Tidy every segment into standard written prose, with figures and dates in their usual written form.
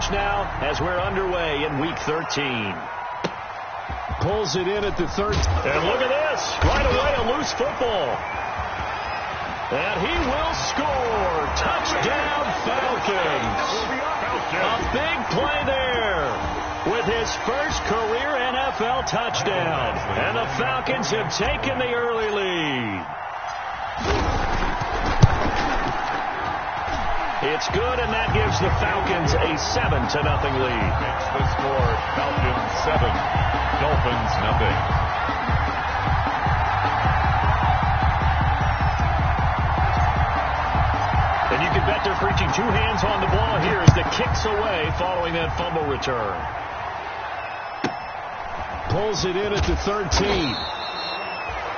stretch now as we're underway in Week 13. Pulls it in at the 13. And look at this. Right away, a loose football. And he will score. Touchdown, Falcons. A big play there with his first career NFL touchdown. And the Falcons have taken the early lead. It's good, and that gives the Falcons a 7-0 lead. Makes the score Falcons 7, Dolphins 0. And you can bet they're preaching two hands on the ball here as the kicks away following that fumble return. Pulls it in at the 13.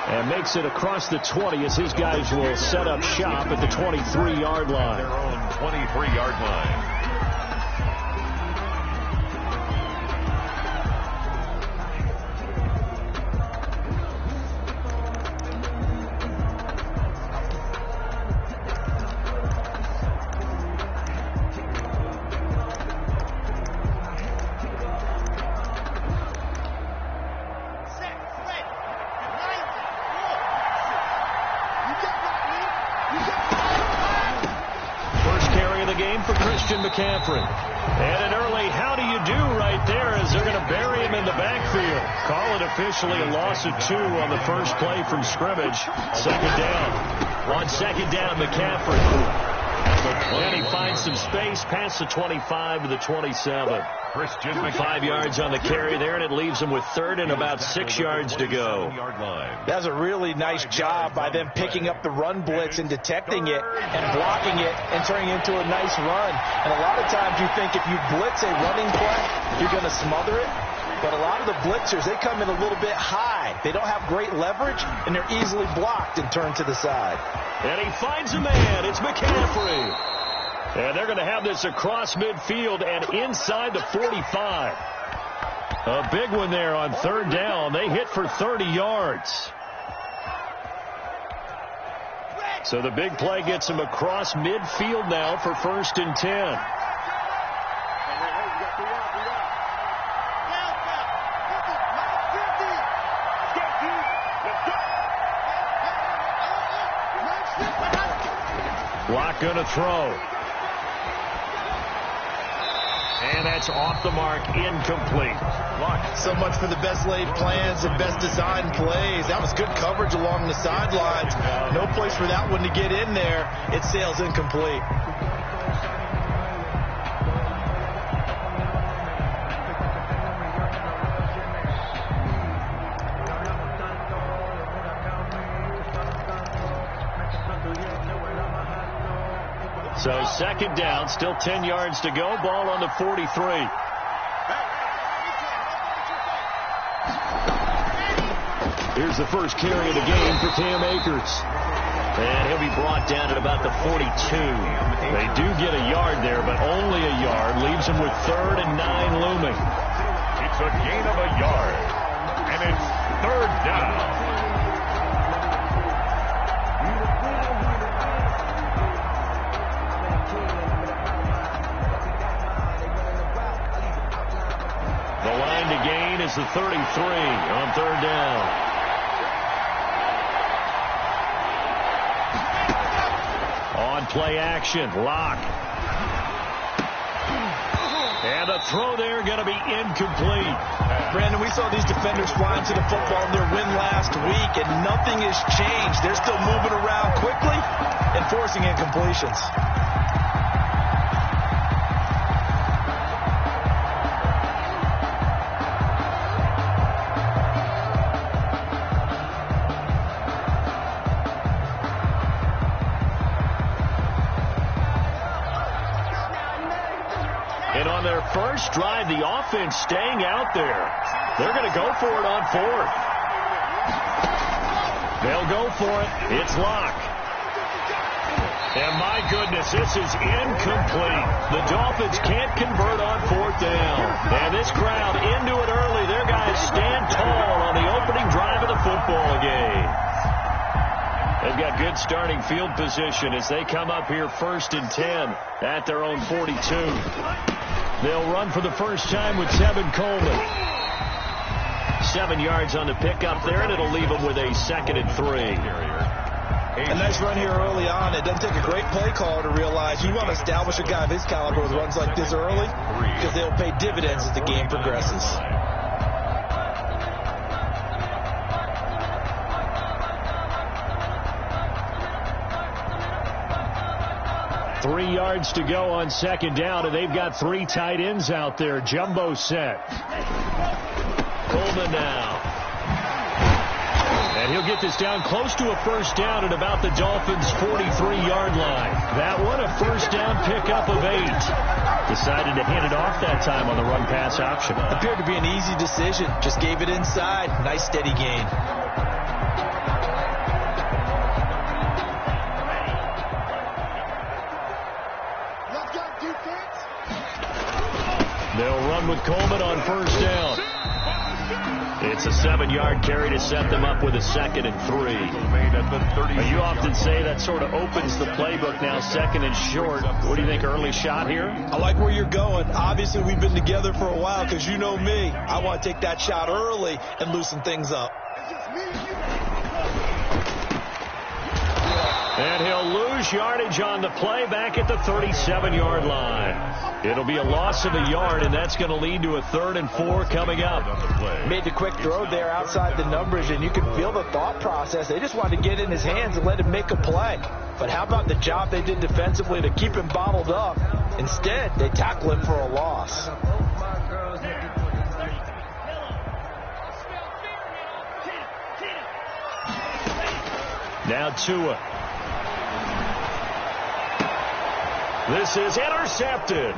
And makes it across the 20 as his guys will set up shop at the 23-yard line. Their own 23-yard line. McCaffrey. And an early how do you do right there as they're going to bury him in the backfield. Call it officially a loss of 2 on the first play from scrimmage. Second down. On second down, McCaffrey. And he finds some space past the 25 to the 27. 5 yards on the carry there, and it leaves him with third and about 6 yards to go. That's a really nice job by them picking up the run blitz and detecting it and blocking it and turning it into a nice run. And a lot of times you think if you blitz a running play, you're going to smother it. But a lot of the blitzers, they come in a little bit high. They don't have great leverage, and they're easily blocked and turned to the side. And he finds a man. It's McCaffrey. And they're going to have this across midfield and inside the 45. A big one there on third down. They hit for 30 yards. So the big play gets him across midfield now for 1st and 10. Lock going to throw. And that's off the mark, incomplete. So much for the best laid plans and best designed plays. That was good coverage along the sidelines. No place for that one to get in there. It sails incomplete. So second down, still 10 yards to go. Ball on the 43. Here's the first carry of the game for Cam Akers. And he'll be brought down at about the 42. They do get a yard there, but only a yard. Leaves him with 3rd and 9 looming. It's a gain of a yard. And it's 3rd down. Is the 33 on 3rd down. On play action, Lock. And a throw there going to be incomplete. Brandon, we saw these defenders flying to the football in their win last week, and nothing has changed. They're still moving around quickly and forcing incompletions. First drive, the offense staying out there. They're going to go for it on 4th. They'll go for it. It's Lock. And my goodness, this is incomplete. The Dolphins can't convert on 4th down. And this crowd into it early. Their guys stand tall on the opening drive of the football game. They've got good starting field position as they come up here 1st and 10 at their own 42. They'll run for the first time with Tevin Coleman. 7 yards on the pickup there, and it'll leave them with a 2nd and 3. A nice run here early on. It doesn't take a great play caller to realize you want to establish a guy of his caliber with runs like this early because they'll pay dividends as the game progresses. 3 yards to go on 2nd down, and they've got 3 tight ends out there. Jumbo set. Coleman now. And he'll get this down close to a first down at about the Dolphins' 43-yard line. That one, a first down pickup of 8. Decided to hand it off that time on the run-pass option. Appeared to be an easy decision. Just gave it inside. Nice steady gain. They'll run with Coleman on first down. It's a 7-yard carry to set them up with a 2nd and 3. You often say that sort of opens the playbook now, 2nd and short. What do you think, early shot here? I like where you're going. Obviously, we've been together for a while because you know me. I want to take that shot early and loosen things up. And he'll lose yardage on the play back at the 37-yard line. It'll be a loss of a yard, and that's going to lead to a 3rd and 4 coming up. Made the quick throw there outside the numbers, and you can feel the thought process. They just wanted to get in his hands and let him make a play. But how about the job they did defensively to keep him bottled up? Instead, they tackle him for a loss. Now Tua. This is intercepted.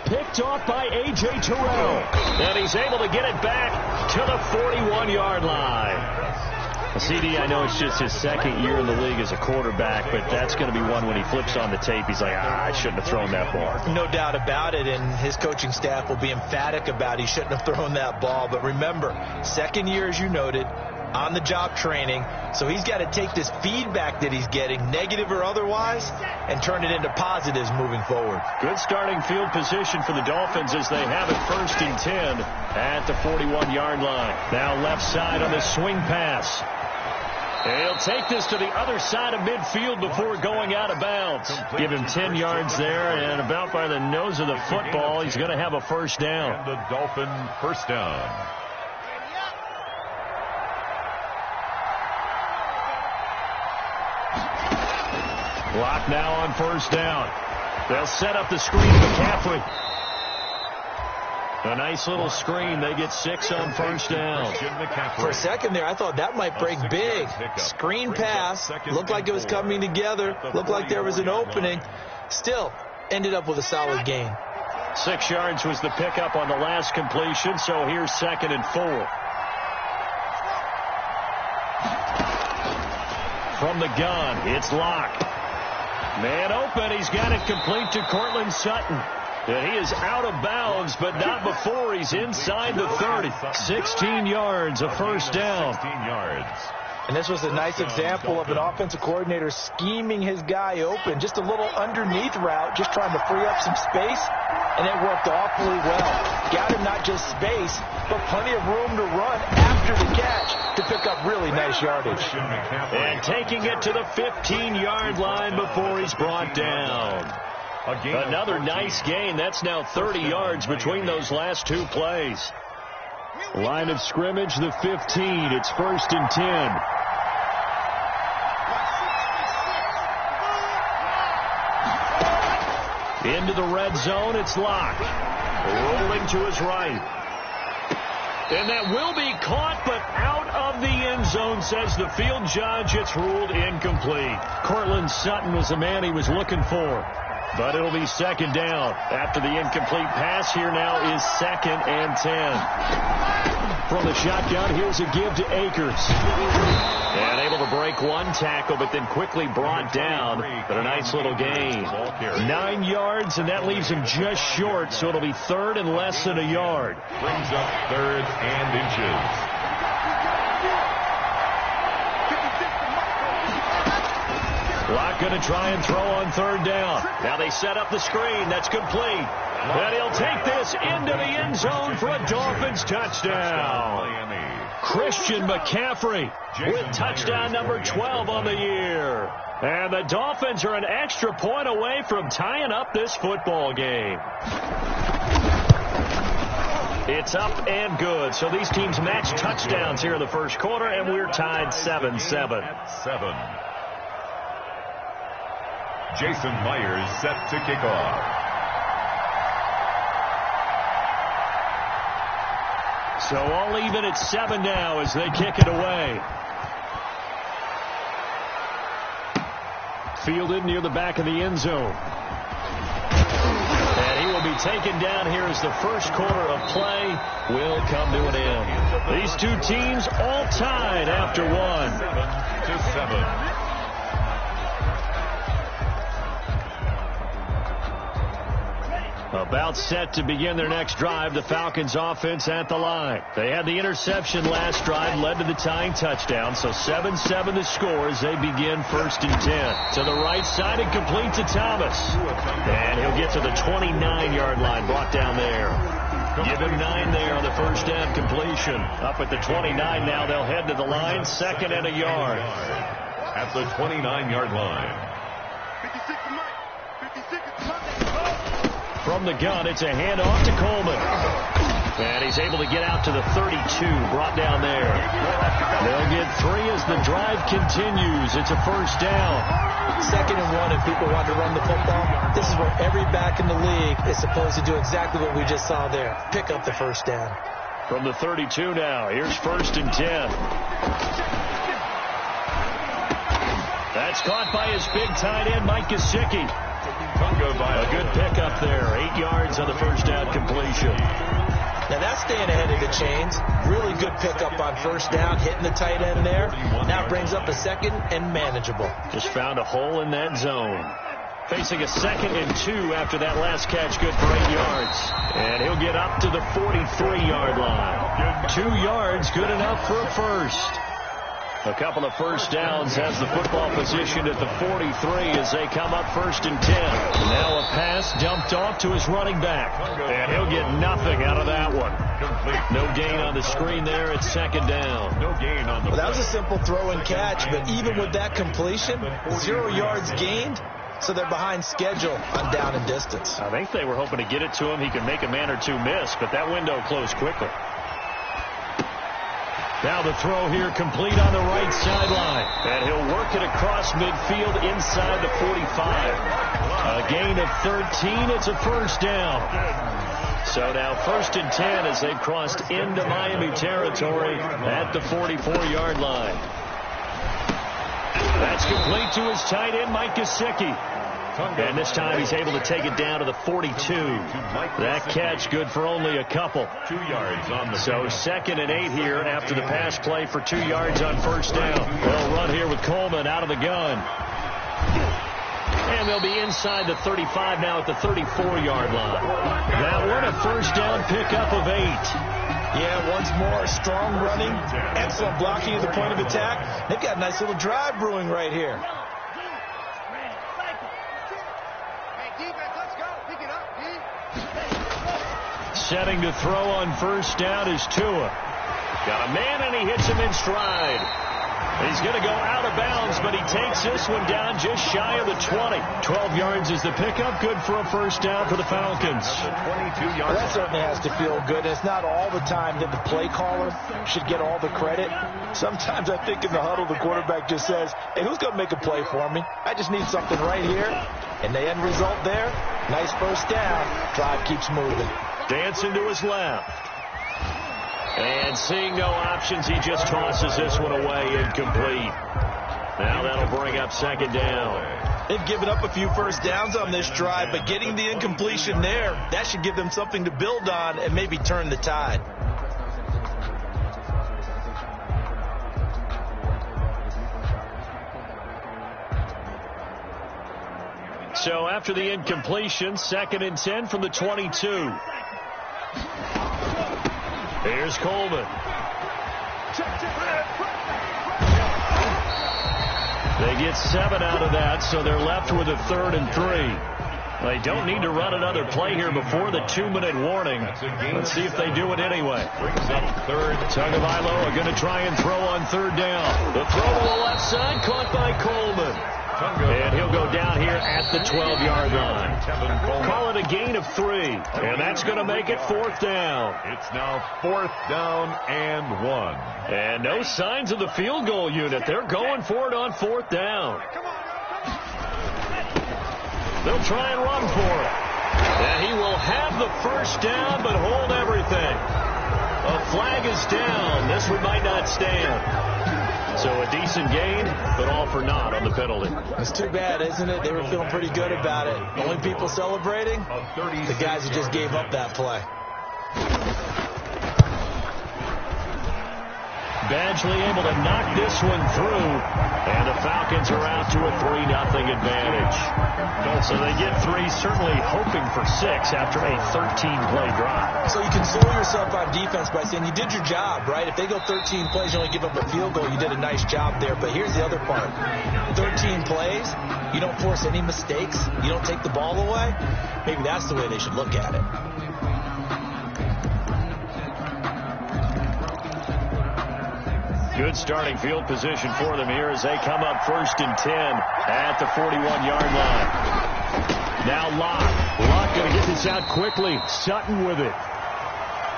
Picked off by A.J. Terrell. And he's able to get it back to the 41-yard line. CD, I know it's just his 2nd year in the league as a quarterback, but that's going to be one when he flips on the tape, he's like, I shouldn't have thrown that ball. No doubt about it, and his coaching staff will be emphatic about he shouldn't have thrown that ball. But remember, 2nd year, as you noted, on-the-job training, so he's got to take this feedback that he's getting, negative or otherwise, and turn it into positives moving forward. Good starting field position for the Dolphins as they have it 1st and 10 at the 41-yard line. Now left side on the swing pass. He'll take this to the other side of midfield before going out of bounds. Give him 10 yards there, and about by the nose of the football, he's going to have a first down. And the Dolphin first down. Clock now on first down. They'll set up the screen to McCaffrey. A nice little screen. They get 6 on first down. For a second there, I thought that might break big. Screen pass. Looked like it was coming together. Looked like there was an opening. Still, ended up with a solid gain. 6 yards was the pickup on the last completion, so here's 2nd and 4. From the gun, it's Locke. Man open, he's got it complete to Cortland Sutton. And he is out of bounds, but not before he's inside the 30. 16 yards, a first down. 16 yards. And this was a nice example of an offensive coordinator scheming his guy open. Just a little underneath route, just trying to free up some space, and it worked awfully well. Got him not just space, but plenty of room to run after the catch to pick up really nice yardage. And taking it to the 15-yard line before he's brought down. Another nice gain. That's now 30 yards between those last 2 plays. Line of scrimmage, the 15. It's 1st and 10. Into the red zone, it's Locke. Rolling to his right. And that will be caught, but out of the end zone, says the field judge. It's ruled incomplete. Cortland Sutton was the man he was looking for. But it'll be 2nd down. After the incomplete pass, here now is 2nd and 10. From the shotgun, here's a give to Akers. And able to break one tackle, but then quickly brought down. But a nice little gain. 9 yards, and that leaves him just short, so it'll be 3rd and less than a yard. Brings up 3rd and inches. Locke going to try and throw on third down. Now they set up the screen. That's complete. And he'll take this into the end zone for a Dolphins touchdown. Christian McCaffrey with touchdown number 12 on the year. And the Dolphins are an extra point away from tying up this football game. It's up and good. So these teams match touchdowns here in the first quarter, and we're tied 7-7. Jason Myers set to kick off. So all even at 7 now as they kick it away. Fielded near the back of the end zone. And he will be taken down here as the first quarter of play will come to an end. These two teams all tied after one. 7-7. About set to begin their next drive, the Falcons offense at the line. They had the interception last drive, led to the tying touchdown, so 7-7 the score as they begin 1st and 10. To the right side and complete to Thomas. And he'll get to the 29-yard line, brought down there. Give him 9 there on the first down completion. Up at the 29 now, they'll head to the line, 2nd and a yard. At the 29-yard line. From the gun, it's a handoff to Coleman. And he's able to get out to the 32, brought down there. They'll get 3 as the drive continues. It's a first down. 2nd and 1, and people want to run the football. This is where every back in the league is supposed to do exactly what we just saw there. Pick up the first down. From the 32 now, here's 1st and 10. That's caught by his big tight end, Mike Gesicki. A good pickup there. 8 yards on the first down completion. Now that's staying ahead of the chains. Really good pickup on first down, hitting the tight end there. Now brings up a 2nd and manageable. Just found a hole in that zone. Facing a 2nd and 2 after that last catch, good for 8 yards. And he'll get up to the 43-yard line. 2 yards, good enough for a first. A couple of first downs has the football position at the 43 as they come up 1st and 10. Now a pass dumped off to his running back. And he'll get nothing out of that one. No gain on the screen there. It's 2nd down. No gain on the That was a simple throw and catch, but even with that completion, 0 yards gained. So they're behind schedule on down and distance. I think they were hoping to get it to him. He could make a man or two miss, but that window closed quickly. Now the throw here complete on the right sideline. And he'll work it across midfield inside the 45. A gain of 13. It's a first down. So now 1st and 10 as they've crossed into Miami territory at the 44-yard line. That's complete to his tight end, Mike Gesicki. And this time he's able to take it down to the 42. That catch good for only a couple. 2 yards on the. So 2nd and 8 here after the pass play for 2 yards on first down. They'll run here with Coleman out of the gun. And they'll be inside the 35 now at the 34-yard line. That one a first down pickup of 8. Yeah, once more, strong running, excellent blocking at the point of attack. They've got a nice little drive brewing right here. Setting to throw on first down is Tua. Got a man, and he hits him in stride. He's going to go out of bounds, but he takes this one down just shy of the 20. 12 yards is the pickup. Good for a first down for the Falcons. Well, that certainly has to feel good. It's not all the time that the play caller should get all the credit. Sometimes I think in the huddle, the quarterback just says, hey, who's going to make a play for me? I just need something right here. And the end result there, nice first down. Drive keeps moving. Dancing to his left. And seeing no options, he just tosses this one away incomplete. Now that'll bring up 2nd down. They've given up a few first downs on this drive, but getting the incompletion there, that should give them something to build on and maybe turn the tide. So after the incompletion, 2nd and 10 from the 22. Here's Coleman. They get 7 out of that, so they're left with a 3rd and 3. They don't need to run another play here before the 2-minute warning. Let's see if they do it anyway. Tagovailoa are going to try and throw on 3rd down. The throw to the left side, caught by Coleman. And he'll go down here at the 12-yard line. Call it a gain of 3. And that's going to make it 4th down. It's now 4th down and 1. And no signs of the field goal unit. They're going for it on 4th down. They'll try and run for it. And he will have the 1st down, but hold everything. A flag is down. This one might not stand. So a decent gain, but all for naught on the penalty. It's too bad, isn't it? They were feeling pretty good about it. The only people celebrating, the guys who just gave up that play. Badgley able to knock this one through, and the Falcons are out to a 3-0 advantage. So they get 3, certainly hoping for 6 after a 13-play drive. So you console yourself on defense by saying you did your job, right? If they go 13 plays, you only give up a field goal, you did a nice job there. But here's the other part. 13 plays, you don't force any mistakes, you don't take the ball away. Maybe that's the way they should look at it. Good starting field position for them here as they come up 1st and 10 at the 41-yard line. Now Locke going to get this out quickly. Sutton with it.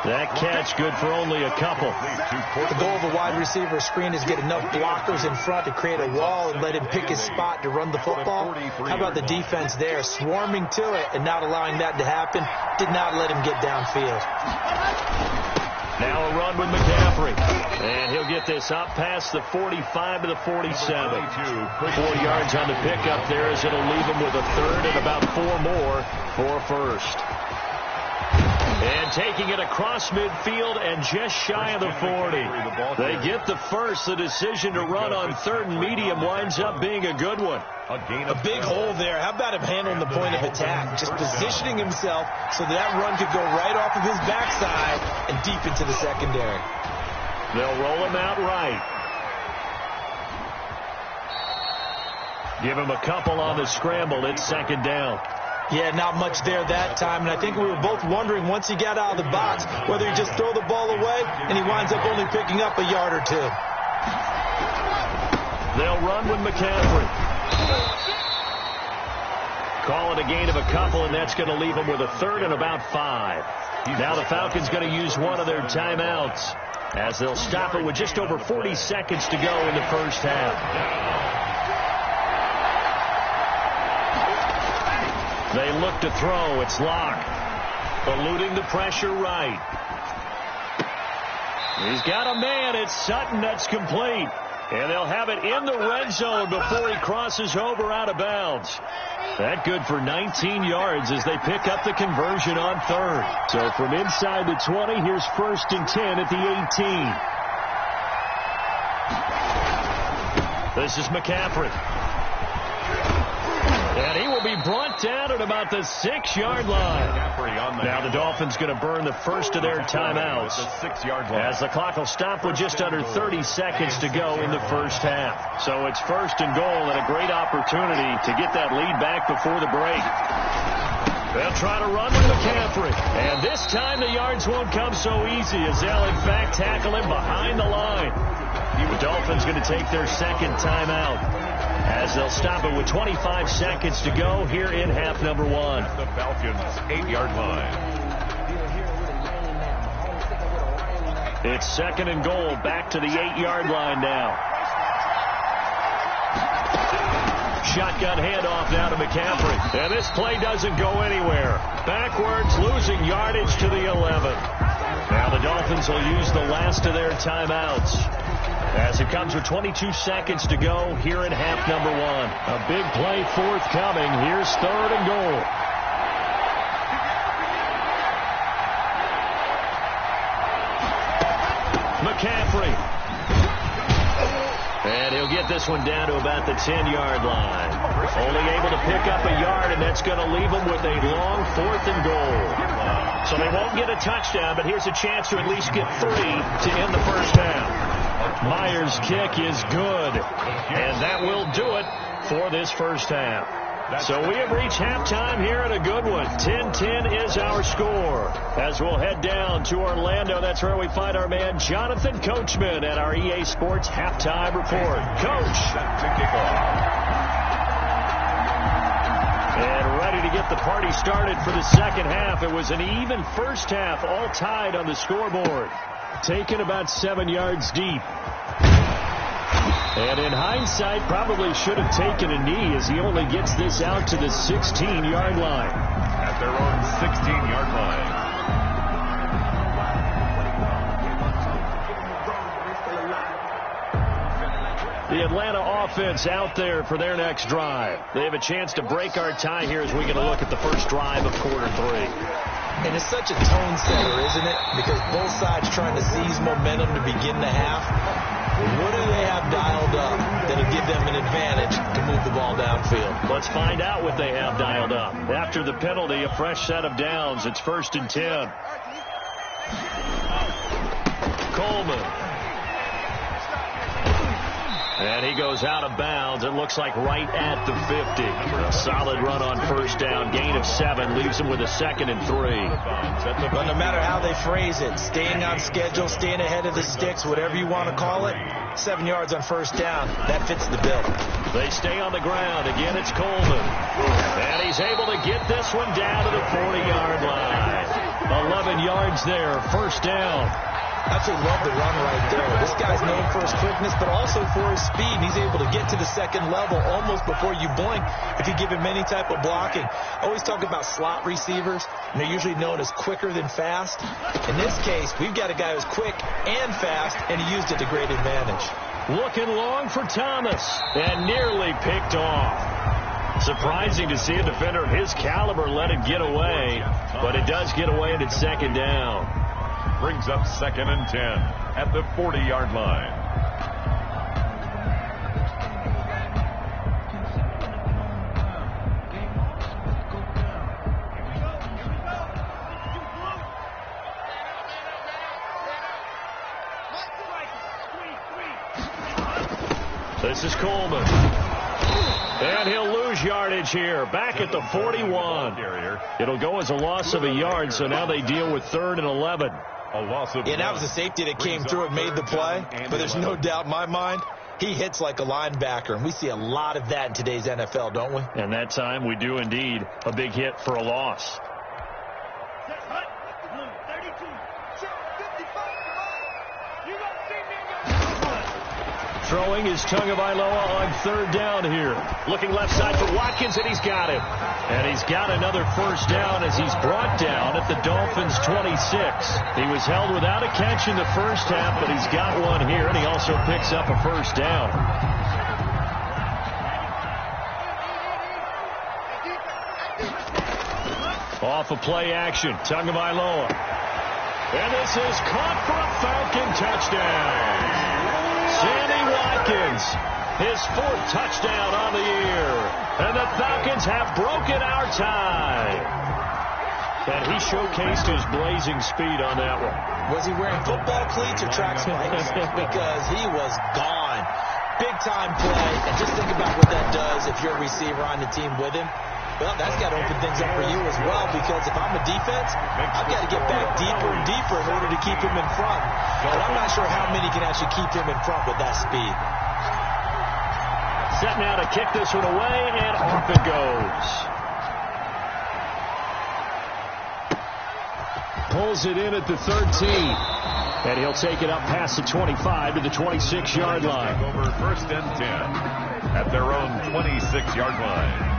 That catch good for only a couple. The goal of a wide receiver screen is get enough blockers in front to create a wall and let him pick his spot to run the football. How about the defense there, swarming to it and not allowing that to happen? Did not let him get downfield. Now a run with McCaffrey. And he'll get this up past the 45 to the 47. 4 yards on the pickup there as it'll leave him with a 3rd and about 4 more for a 1st. And taking it across midfield and just shy of the 40. They get the 1st. The decision to run on 3rd and medium winds up being a good one. A big hole there. How about him handling the point of attack? Just positioning himself so that run could go right off of his backside and deep into the secondary. They'll roll him out right. Give him a couple on the scramble. It's 2nd down. Yeah, not much there that time, and I think we were both wondering once he got out of the box whether he just throw the ball away and he winds up only picking up a yard or 2. They'll run with McCaffrey. Call it a gain of a couple, and that's going to leave them with a 3rd and about 5. Now the Falcons going to use one of their timeouts as they'll stop it with just over 40 seconds to go in the 1st half. They look to throw. It's Locke. Eluding the pressure right. He's got a man. It's Sutton. That's complete. And they'll have it in the red zone before he crosses over out of bounds. That good for 19 yards as they pick up the conversion on 3rd. So from inside the 20, here's 1st and 10 at the 18. This is McCaffrey. And he will be brought down at about the 6-yard line. Now the Dolphins going to burn the 1st of their timeouts as the clock will stop with just under 30 seconds to go in the 1st half. So it's 1st and goal and a great opportunity to get that lead back before the break. They'll try to run with McCaffrey. And this time the yards won't come so easy as they'll in fact tackle him behind the line. The Dolphins going to take their 2nd timeout as they'll stop it with 25 seconds to go here in half number 1. The Falcons' 8-yard line. It's 2nd and goal, back to the 8-yard line now. Shotgun handoff now to McCaffrey. And this play doesn't go anywhere. Backwards, losing yardage to the 11. Now the Dolphins will use the last of their timeouts as it comes with 22 seconds to go here in half number 1. A big play forthcoming. Here's 3rd and goal. McCaffrey. And he'll get this one down to about the 10-yard line. Only able to pick up a yard, and that's going to leave him with a long 4th and goal. So they won't get a touchdown, but here's a chance to at least get 3 to end the 1st half. Myers' kick is good. And that will do it for this first half. So we have reached halftime here at a good one. 10-10 is our score. As we'll head down to Orlando, that's where we find our man Jonathan Coachman at our EA Sports Halftime Report. Coach. And ready to get the party started for the second half. It was an even first half, all tied on the scoreboard. Taken about 7 yards deep. And in hindsight, probably should have taken a knee as he only gets this out to the 16-yard line. At their own 16-yard line. The Atlanta offense out there for their next drive. They have a chance to break our tie here as we get a look at the first drive of quarter 3. And it's such a tone setter, isn't it? Because both sides trying to seize momentum to begin the half. What do they have dialed up that'll give them an advantage to move the ball downfield? Let's find out what they have dialed up. After the penalty, a fresh set of downs. It's 1st and 10. Coleman. And he goes out of bounds. It looks like right at the 50. A solid run on first down. Gain of 7 leaves him with a 2nd and 3. But no matter how they phrase it, staying on schedule, staying ahead of the sticks, whatever you want to call it, 7 yards on first down, that fits the bill. They stay on the ground. Again, it's Coleman. And he's able to get this one down to the 40-yard line. 11 yards there, first down. Absolutely love the run right there. This guy's known for his quickness, but also for his speed. And he's able to get to the second level almost before you blink if you give him any type of blocking. I always talk about slot receivers, and they're usually known as quicker than fast. In this case, we've got a guy who's quick and fast, and he used it to great advantage. Looking long for Thomas, and nearly picked off. Surprising to see a defender of his caliber let it get away, but it does get away and it's second down. Brings up 2nd and 10 at the 40-yard line. This is Coleman. And he'll lose yardage here. Back at the 41. It'll go as a loss of a yard, so now they deal with 3rd and 11. A loss of that was a safety that came through and made the play. But there's no doubt in my mind, he hits like a linebacker. And we see a lot of that in today's NFL, don't we? And that time we do indeed. A big hit for a loss. Throwing is Tagovailoa on 3rd down here. Looking left side for Watkins, and he's got him. And he's got another first down as he's brought down at the Dolphins' 26. He was held without a catch in the first half, but he's got one here, and he also picks up a first down. Off of play action, Tagovailoa. And this is caught for a Falcon touchdown. Sammy Watkins, his 4th touchdown on the year. And the Falcons have broken our tie. And he showcased his blazing speed on that one. Was he wearing football cleats or track spikes? Because he was gone. Big-time play. And just think about what that does if you're a receiver on the team with him. Well, that's got to open things up for you as well, because if I'm a defense, I've got to get back deeper and deeper in order to keep him in front. But I'm not sure how many can actually keep him in front with that speed. Set now to kick this one away, and off it goes. Pulls it in at the 13. And he'll take it up past the 25 to the 26-yard line. Over 1st and 10 at their own 26-yard line.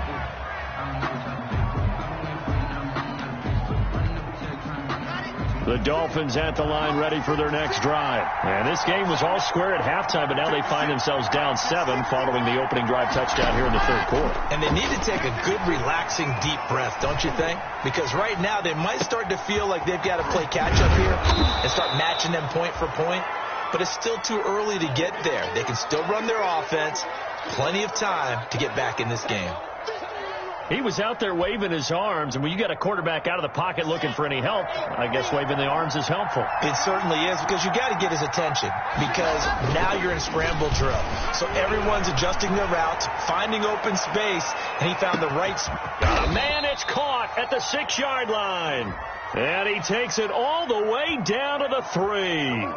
The Dolphins at the line ready for their next drive. And this game was all square at halftime, but now they find themselves down 7 following the opening drive touchdown here in the 3rd quarter. And they need to take a good, relaxing, deep breath, don't you think? Because right now they might start to feel like they've got to play catch-up here and start matching them point for point. But it's still too early to get there. They can still run their offense. Plenty of time to get back in this game. He was out there waving his arms, and when you got a quarterback out of the pocket looking for any help, I guess waving the arms is helpful. It certainly is, because you got to get his attention, because now you're in scramble drill. So everyone's adjusting their routes, finding open space, and he found the right spot. Man, it's caught at the 6-yard line. And he takes it all the way down to the 3.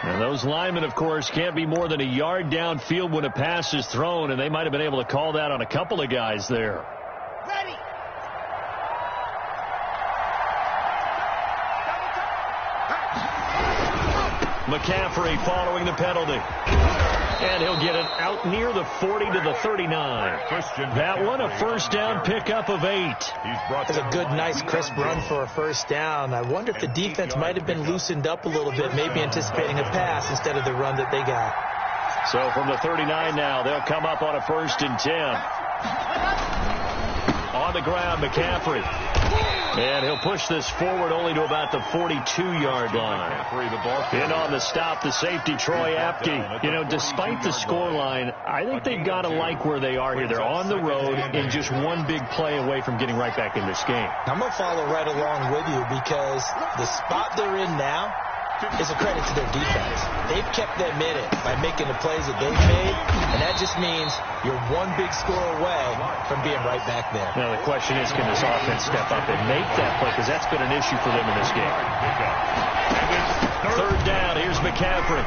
And those linemen, of course, can't be more than a yard downfield when a pass is thrown, and they might have been able to call that on a couple of guys there. Ready. McCaffrey following the penalty. And he'll get it out near the 40 to the 39. That one a first down pickup of 8. That's a good, nice, crisp run for a first down. I wonder if the defense might have been loosened up a little bit, maybe anticipating a pass instead of the run that they got. So from the 39 now, they'll come up on a 1st and 10. On the ground, McCaffrey. And he'll push this forward only to about the 42-yard line. In on the stop, the safety, Troy Apke. You know, despite the scoreline, I think they've got to like where they are here. They're on the road and just one big play away from getting right back in this game. I'm going to follow right along with you, because the spot they're in now is a credit to their defense. They've kept them in it by making the plays that they've made, and that just means you're one big score away from being right back there. Now, the question is, can this offense step up and make that play? Because that's been an issue for them in this game. 3rd down, here's McCaffrey.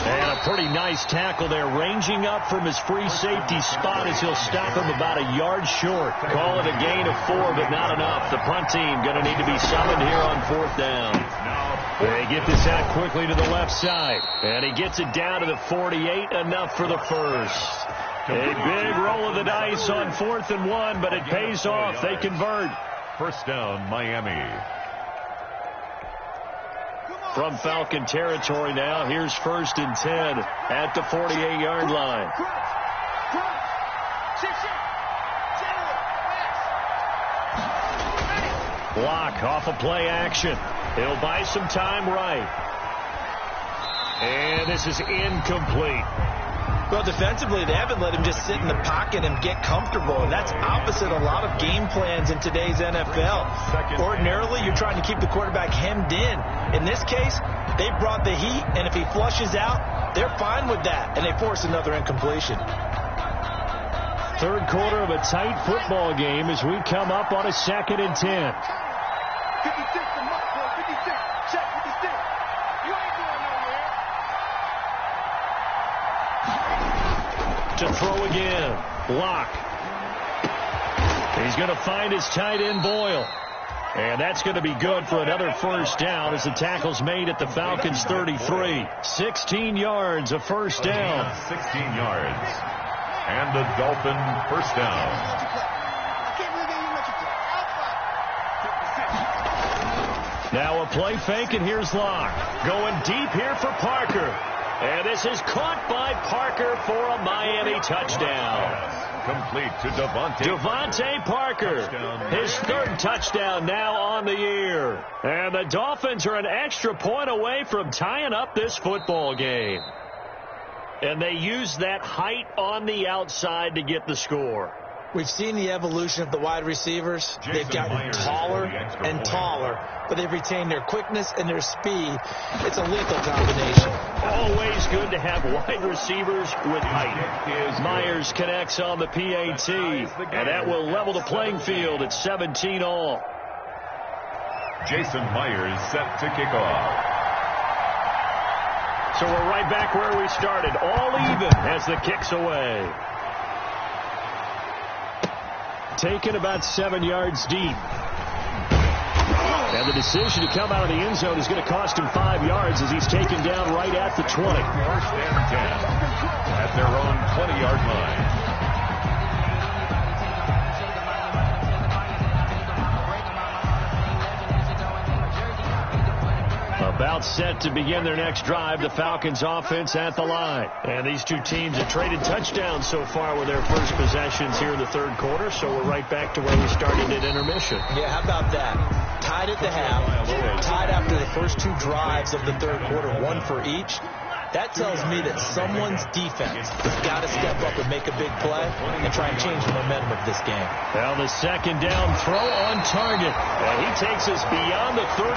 And a pretty nice tackle there, ranging up from his free safety spot as he'll stop him about a yard short. Call it a gain of 4, but not enough. The punt team going to need to be summoned here on 4th down. They get this out quickly to the left side. And he gets it down to the 48, enough for the first. A big roll of the dice on 4th and 1, but it pays off. They convert. First down, Miami. From Falcon territory now, here's 1st and 10 at the 48-yard line. Block off of play action. He'll buy some time right. And this is incomplete. Well, defensively, they haven't let him just sit in the pocket and get comfortable, and that's opposite a lot of game plans in today's NFL. Ordinarily, you're trying to keep the quarterback hemmed in. In this case, they brought the heat, and if he flushes out, they're fine with that, and they force another incompletion. 3rd quarter of a tight football game as we come up on a 2nd and 10. 56 to Mark, 56. Check with the stick. You ain't going nowhere. To throw again. Block. He's going to find his tight end, Boyle. And that's going to be good for another first down as the tackle's made at the Falcons' 33. 16 yards, a first down. 16 yards. And the Dolphin first down. Now a play fake, and here's Locke. Going deep here for Parker. And this is caught by Parker for a Miami touchdown. Complete to Devontae Parker. His 3rd touchdown now on the year. And the Dolphins are an extra point away from tying up this football game. And they use that height on the outside to get the score. We've seen the evolution of the wide receivers. They've gotten taller and taller, but they've retained their quickness and their speed. It's a lethal combination. Always good to have wide receivers with height. Myers connects on the PAT, and that will level the playing field at 17 all. Jason Myers set to kick off. So we're right back where we started, all even as the kick's away. Taken about 7 yards deep. And the decision to come out of the end zone is going to cost him 5 yards as he's taken down right at the 20. 1st and 10 at their own 20-yard line. About set to begin their next drive, the Falcons offense at the line. And these two teams have traded touchdowns so far with their first possessions here in the 3rd quarter, so we're right back to where we started at intermission. Yeah, how about that? Tied at the half, tied after the first 2 drives of the 3rd quarter, 1 for each. That tells me that someone's defense has got to step up and make a big play and try and change the momentum of this game. Well, the second down throw on target. And he takes us beyond the 35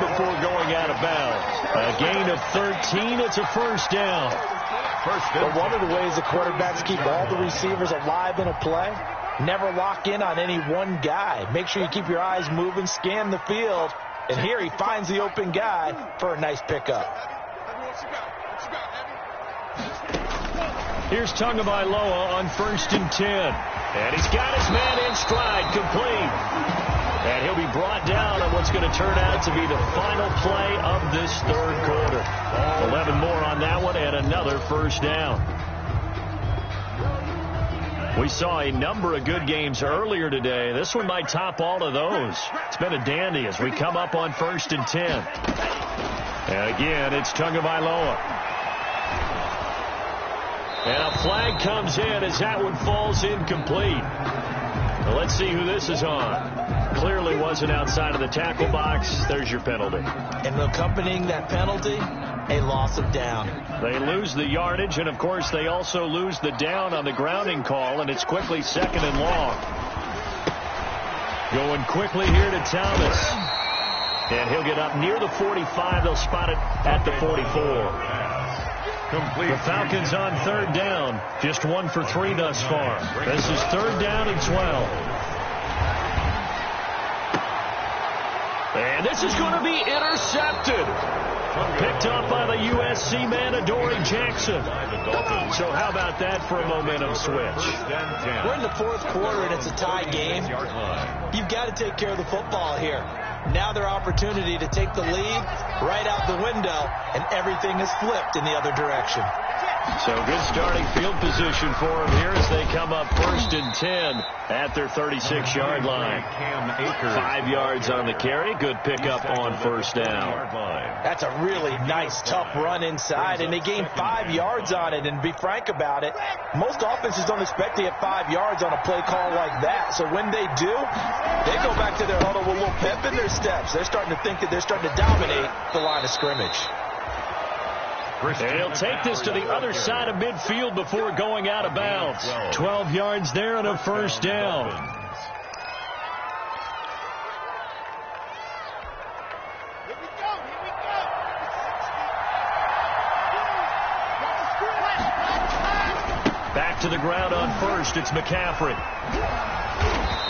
before going out of bounds. A gain of 13. It's a first down. But one of the ways the quarterbacks keep all the receivers alive in a play, never lock in on any one guy. Make sure you keep your eyes moving, scan the field. And here he finds the open guy for a nice pickup. Here's Tagovailoa on 1st and 10. And he's got his man in stride, complete. And he'll be brought down on what's going to turn out to be the final play of this third quarter. 11 more on that one and another first down. We saw a number of good games earlier today. This one might top all of those. It's been a dandy as we come up on 1st and 10. And again, it's Tagovailoa. And a flag comes in as that one falls incomplete. Well, let's see who this is on. Clearly wasn't outside of the tackle box. There's your penalty. And accompanying that penalty, a loss of down. They lose the yardage, and, of course, they also lose the down on the grounding call, and it's quickly 2nd and long. Going quickly here to Thomas. And he'll get up near the 45. They'll spot it at the 44. Complete. The Falcons on 3rd down. Just 1 for 3 thus far. This is 3rd down and 12. And this is going to be intercepted. Picked up by the USC man, Adoree Jackson. So how about that for a momentum switch? We're in the 4th quarter and it's a tie game. You've got to take care of the football here. Now their opportunity to take the lead right out the window, and everything is flipped in the other direction. So good starting field position for them here as they come up 1st and 10 at their 36-yard line. 5 yards on the carry. Good pickup on 1st down. That's a really nice, tough run inside, and they gained 5 yards on it. And to be frank about it, most offenses don't expect to get 5 yards on a play call like that. So when they do, they go back to their huddle with a little pep in their steps. They're starting to think that they're starting to dominate the line of scrimmage. And he'll take this to the other side of midfield before going out of bounds. 12 yards there and a first down. Back to the ground on 1st. It's McCaffrey.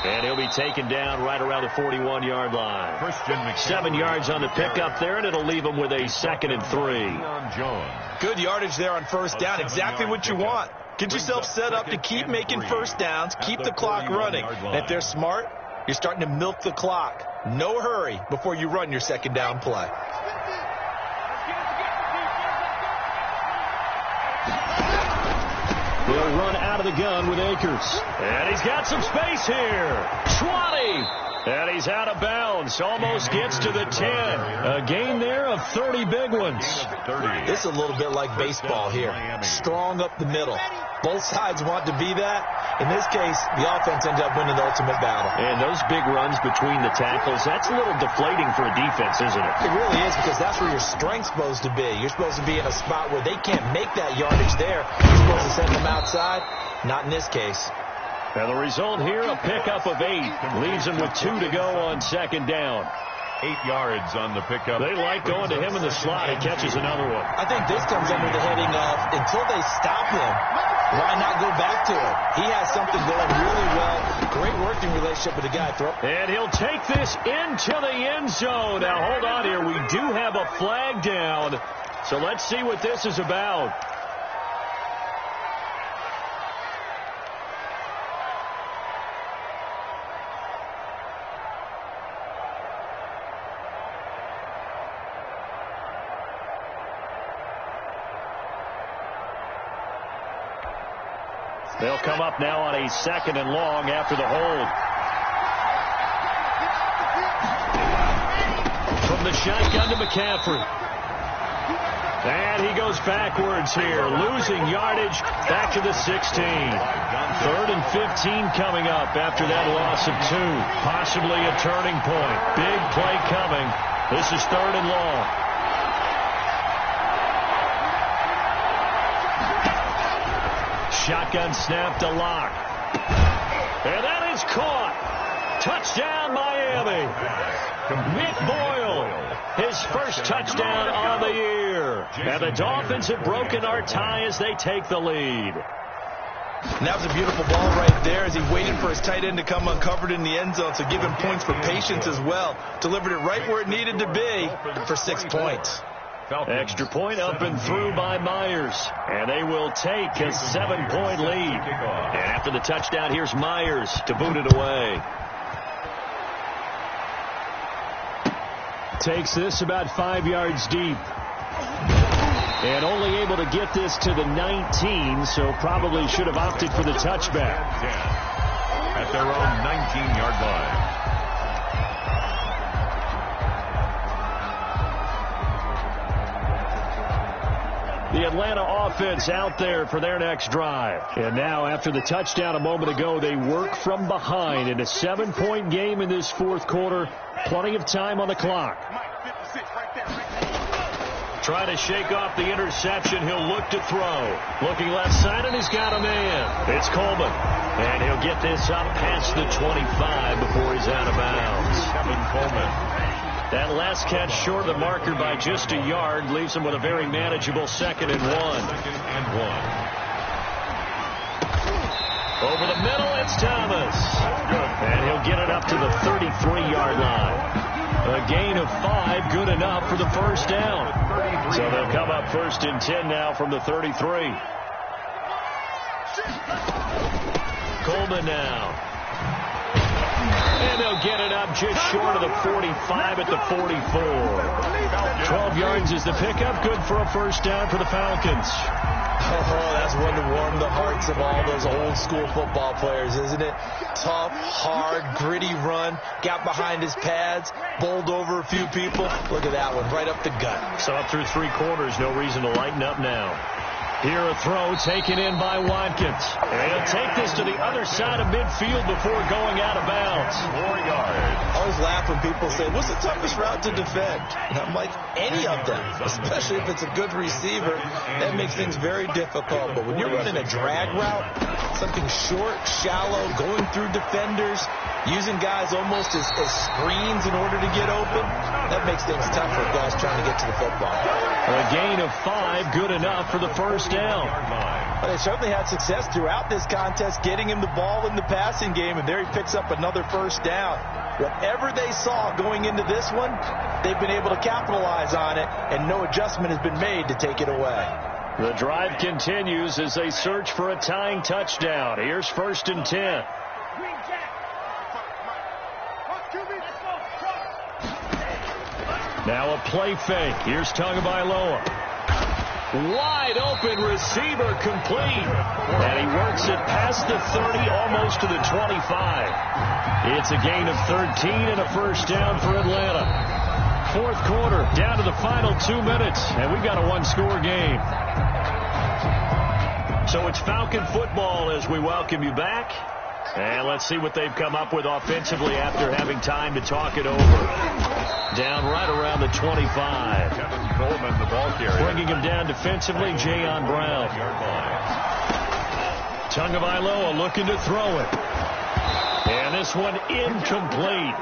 And he'll be taken down right around the 41-yard line. 7 yards on the pickup there, and it'll leave him with a 2nd and 3. Good yardage there on 1st down. Exactly what you want. Get yourself set up to keep making first downs, keep the clock running. And if they're smart, you're starting to milk the clock. No hurry before you run your 2nd down play. They'll run out of the gun with Akers. And he's got some space here. 20. And he's out of bounds. Almost gets to the 10. A gain there of 30 big ones. This is a little bit like baseball here. Strong up the middle. Both sides want to be that. In this case, the offense ends up winning the ultimate battle. And those big runs between the tackles, that's a little deflating for a defense, isn't it? It really is, because that's where your strength's supposed to be. You're supposed to be in a spot where they can't make that yardage there. You're supposed to send them outside. Not in this case. And the result here, a pickup of 8. Leaves them with 2 to go on 2nd down. 8 yards on the pickup. They like going to him in the slot. He catches another one. I think this comes under the heading of, until they stop him, why not go back to him? He has something going really well. Great working relationship with the guy. And he'll take this into the end zone. Now, hold on here. We do have a flag down. So let's see what this is about. They'll come up now on a 2nd and long after the hold. From the shotgun to McCaffrey. And he goes backwards here, losing yardage back to the 16. 3rd and 15 coming up after that loss of 2. Possibly a turning point. Big play coming. This is 3rd and long. shotgun snap to Locke. And that is caught. Touchdown, Miami. Nick Boyle, his first touchdown on the year. And the Dolphins have broken our tie as they take the lead. And that was a beautiful ball right there as he waited for his tight end to come uncovered in the end zone, so give him points for patience as well. Delivered it right where it needed to be for 6 points. Extra point up and through by Myers. And they will take a 7-point lead. And after the touchdown, here's Myers to boot it away. Takes this about 5 yards deep. And only able to get this to the 19, so probably should have opted for the touchback. At their own 19-yard line. The Atlanta offense out there for their next drive. And now, after the touchdown a moment ago, they work from behind in a 7-point game in this fourth quarter. Plenty of time on the clock. Trying to shake off the interception. He'll look to throw. Looking left side, and he's got a man. It's Coleman. And he'll get this up past the 25 before he's out of bounds. Kevin Coleman. That last catch short of the marker by just a yard leaves him with a very manageable 2nd and 1. Over the middle, it's Thomas. And he'll get it up to the 33-yard line. A gain of 5, good enough for the first down. So they'll come up 1st and 10 now from the 33. Coleman now. And they'll get it up just short of the 45 at the 44. 12 yards is the pickup. Good for a first down for the Falcons. Oh, that's one to warm the hearts of all those old school football players, isn't it? Tough, hard, gritty run. Got behind his pads, bowled over a few people. Look at that one, right up the gut. So up through 3 quarters, no reason to lighten up now. Here a throw taken in by Watkins. And he'll take this to the other side of midfield before going out of bounds. 4 yards. I always laugh when people say, what's the toughest route to defend? And I'm like, any of them, especially if it's a good receiver. That makes things very difficult. But when you're running a drag route, something short, shallow, going through defenders, using guys almost as screens in order to get open, that makes things tough for guys trying to get to the football. A gain of 5, good enough for the first down. Well, they certainly had success throughout this contest getting him the ball in the passing game, and there he picks up another first down. Whatever they saw going into this one, they've been able to capitalize on it, and no adjustment has been made to take it away. The drive continues as they search for a tying touchdown. Here's 1st and 10. Now a play fake. Here's Tagovailoa. Wide open receiver complete. And he works it past the 30, almost to the 25. It's a gain of 13 and a first down for Atlanta. Fourth quarter, down to the final 2 minutes, and we've got a 1-score game. So it's Falcon football as we welcome you back. And let's see what they've come up with offensively after having time to talk it over. Down right around the 25. Kevin Coleman, the ball carrier. Bringing him down defensively, Jayon Brown. Tagovailoa looking to throw it. And this one incomplete.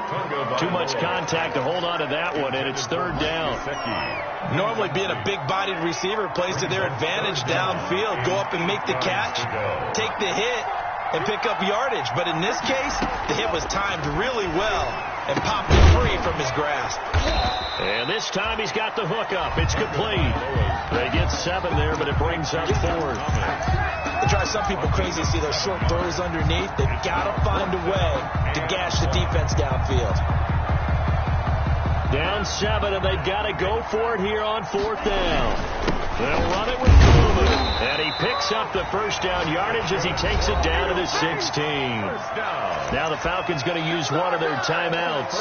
Too much contact to hold on to that one, and it's 3rd down. Normally being a big-bodied receiver plays to their advantage downfield. Go up and make the catch, take the hit, and pick up yardage. But in this case, the hit was timed really well and popped it free from his grasp. And this time he's got the hook up. It's complete. They get 7 there, but it brings up 4th. It drives some people crazy to see those short throws underneath. They've got to find a way to gash the defense downfield. Down 7, and they've got to go for it here on 4th down. They'll run it with Coleman, and he picks up the first down yardage as he takes it down to the 16. Now the Falcons going to use one of their timeouts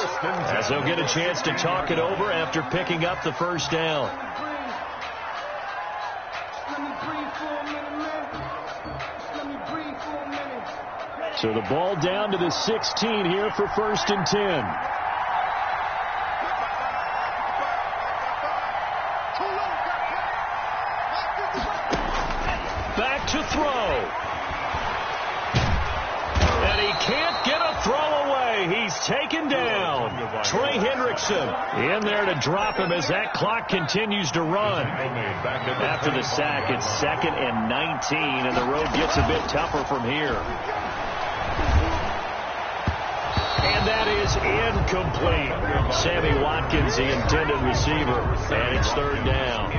as they'll get a chance to talk it over after picking up the first down. So the ball down to the 16 here for 1st and 10. Back to throw. tricks him. In there to drop him as that clock continues to run. After the sack, it's 2nd and 19, and the road gets a bit tougher from here. And that is incomplete. Sammy Watkins, the intended receiver, and it's 3rd down.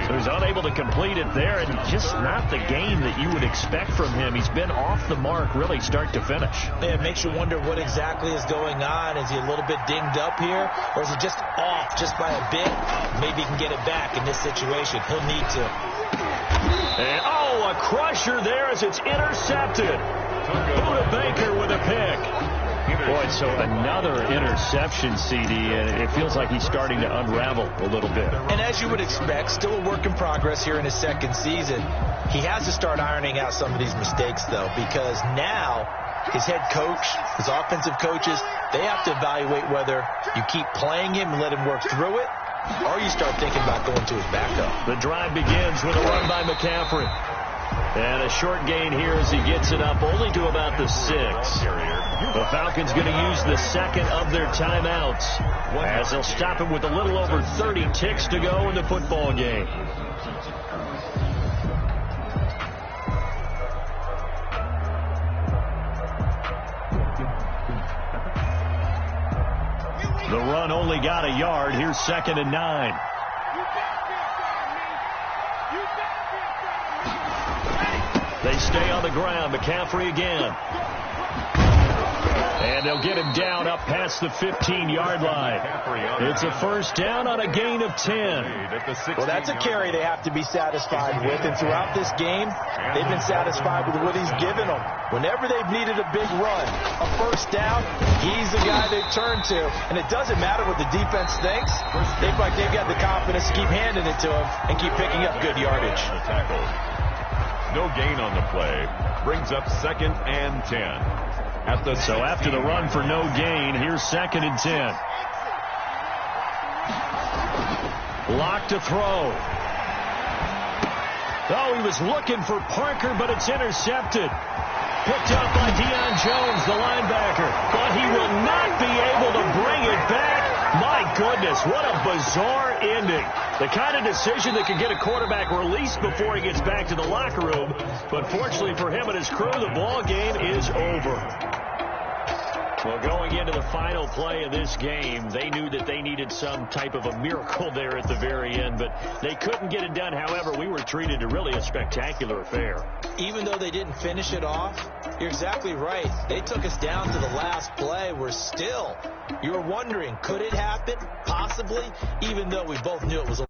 So he's unable to complete it there, and just not the game that you would expect from him. He's been off the mark really start to finish. Yeah, it makes you wonder what exactly is going on. Is he a little bit dinged up here, or is he just off just by a bit? Maybe he can get it back in this situation. He'll need to. And, a crusher there as it's intercepted. Buda Baker with a pick. Boy, so another interception, CD, and it feels like he's starting to unravel a little bit. And as you would expect, still a work in progress here in his 2nd season. He has to start ironing out some of these mistakes, though, because now his head coach, his offensive coaches, they have to evaluate whether you keep playing him and let him work through it, or you start thinking about going to his backup. The drive begins with a run by McCaffrey. And a short gain here as he gets it up only to about the 6. The Falcons going to use the 2nd of their timeouts as they'll stop him with a little over 30 ticks to go in the football game. The run only got a yard. Here's 2nd and 9. They stay on the ground. McCaffrey again. And they'll get him down up past the 15-yard line. It's a 1st down on a gain of 10. Well, that's a carry they have to be satisfied with. And throughout this game, they've been satisfied with what he's given them. Whenever they've needed a big run, a 1st down, he's the guy they turn to. And it doesn't matter what the defense thinks. They feel like they've got the confidence to keep handing it to him and keep picking up good yardage. No gain on the play. Brings up 2nd and 10. So after the run for no gain, here's 2nd and 10. Lock to throw. Oh, he was looking for Parker, but it's intercepted. Picked up by Deion Jones, the linebacker. But he will not be able to bring it back. My goodness, what a bizarre ending. The kind of decision that could get a quarterback released before he gets back to the locker room. But fortunately for him and his crew, the ball game is over. Well, going into the final play of this game, they knew that they needed some type of a miracle there at the very end, but they couldn't get it done. However, we were treated to really a spectacular affair. Even though they didn't finish it off, you're exactly right. They took us down to the last play. You were wondering, could it happen? Possibly, even though we both knew it was